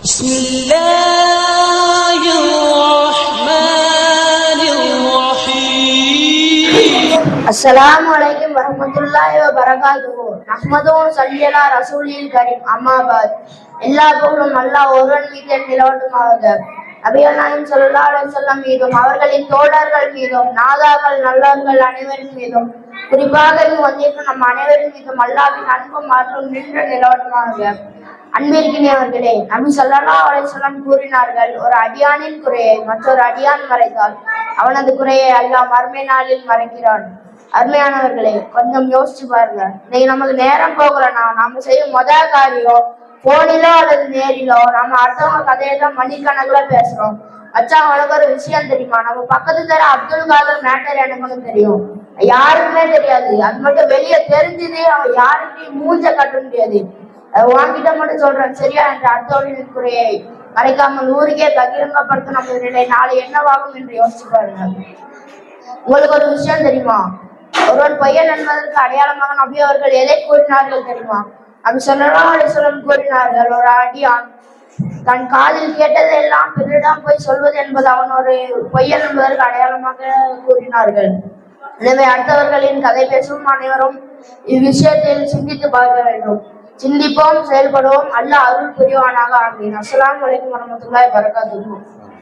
بسم الله الرحمن الرحيم. السلام عليكم ورحمة الله وبركاته. نحمده ونصلي على رسوله الكريم. أما بعد. எல்லா புகழும் அல்லாஹ் ஒருவன் மீது நிலவட்டுமாக. நபிகள் நாயகம் ஸல்லல்லாஹு அலைஹி வஸல்லம் மீதும் அவர்களின் தோழர்கள் மீதும் நாதாக்கள் நல்லவர்கள் அனைவரின் மீதும் குறிப்பாக இங்கு வந்திருக்கும் நம் அனைவரின் மீதும் அல்லாஹ்வின் அன்பும் அருளும் நின்று நிலவட்டுமாக. அன்பிற்கினியவர்களே, நபி ஸல்லல்லாஹு அலைஹி வஸல்லம் கூறினார்கள், ஒரு அடியானின் குறையை மற்றொரு அடியான் மறைத்தால் அவனது குறையை அல்லாஹ் மறுமை நாளில் மறைக்கிறான். அருமையானவர்களே, கொஞ்சம் யோசிச்சு பாருங்க. இன்னைக்கு நமக்கு நேரம் போகலன்னா நாம செய்யும் முதல் காரியம் போனிலோ அல்லது நேரிலோ நம்ம அடுத்தவங்க கதையெல்லாம் மணிக்கணக்குல பேசுறோம். மச்சான் உனக்கு ஒரு விஷயம் தெரியுமா, நம்ம பக்கத்து தர அப்துல் காதர் மேட்டர் எனக்குன்னு தெரியும், யாருக்குமே தெரியாது. அது மட்டும் வெளியே தெரிஞ்சது அவன் யாருக்கையும் மூஞ்ச கட்ட முடியாது. வாங்கிட்ட மட்டும் சொல்றேன் சரியா என்ற அடுத்தவர்களின் குறையை மறைக்காமல் ஊருக்கே பகிரங்கப்படுத்த நமது நிலை நாளை என்னவாகும் என்று யோசிச்சு பாருங்க. உங்களுக்கு ஒரு விஷயம் தெரியுமா, ஒருவன் பையன் என்பதற்கு அடையாளமாக நபி அவர்கள் எதை கூறினார்கள் தெரியுமா? நபி ஸல்லல்லாஹு அலைஹி வஸல்லம் கூறினார்கள், ஒரு அடியான் தன் காதில் கேட்டதெல்லாம் பிறரிடம் போய் சொல்வது என்பது அவனோட பொய்யன் என்பதற்கு அடையாளமாக கூறினார்கள். எனவே அடுத்தவர்களின் கதை பேசும் அனைவரும் இவ்விஷயத்தில் சிந்தித்து பார்க்க வேண்டும். சிந்திப்போம், செயல்படுவோம். அல்லாஹ் அருள் புரிவானாக. ஆமீன். அஸ்ஸலாமு அலைக்கும் வரஹ்மத்துல்லாஹி வபரகாத்துஹு.